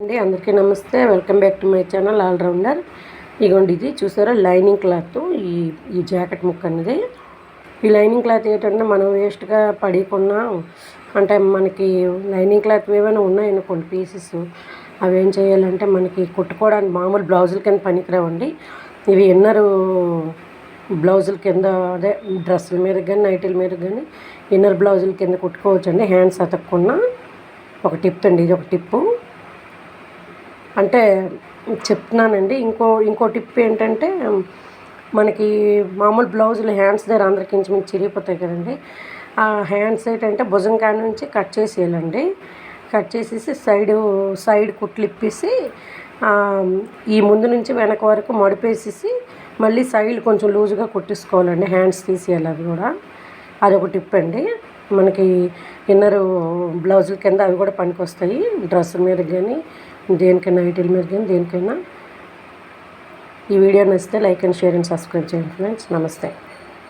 అండి అందరికీ నమస్తే. Welcome back to my channel allrounder. ఇగోండి ఇది చూసారా లైనింగ్ క్లాత్. ఈ జాకెట్ ముక్క అనేది ఈ లైనింగ్ క్లాత్ ఏంటంటే మనం వేస్ట్గా పడేయకుండా, అంటే మనకి లైనింగ్ క్లాత్ ఏమైనా ఉన్నాయనుకోండి పీసెస్, అవి ఏం చేయాలంటే మనకి కుట్టుకోవడానికి మామూలు బ్లౌజుల కింద పనికిరావండి. ఇవి ఇన్నరు బ్లౌజుల కింద, అదే డ్రెస్సుల మీద కానీ నైటీల మీద కానీ ఇన్నర్ బ్లౌజుల కింద కుట్టుకోవచ్చండి. హ్యాండ్స్ అతకకుండా. ఒక టిప్ అండి, ఇది ఒక టిప్పు అంటే చెప్తున్నానండి. ఇంకో టిప్ ఏంటంటే, మనకి మామూలు బ్లౌజులు హ్యాండ్స్ దగ్గర అందరికి ఇంచుమించు చిరిగిపోతాయి కదండి. ఆ హ్యాండ్స్ ఏంటంటే భుజం కాడ నుంచి కట్ చేసేయాలండి. కట్ చేసేసి సైడ్ కుట్లు ఇప్పేసి ఈ ముందు నుంచి వెనక వరకు మడిపేసేసి మళ్ళీ సైడ్ కొంచెం లూజుగా కుట్టేసుకోవాలండి. హ్యాండ్స్ తీసేయాలి. అది కూడా అదొక టిప్ అండి. మనకి ఇన్నరు బ్లౌజుల కింద అవి కూడా పనికొస్తాయి. డ్రెస్ మీద కానీ దేనికైనా నైటీల మీద కానీ దేనికైనా. ఈ వీడియో నచ్చితే like and share and subscribe చేయండి ఫ్రెండ్స్. నమస్తే.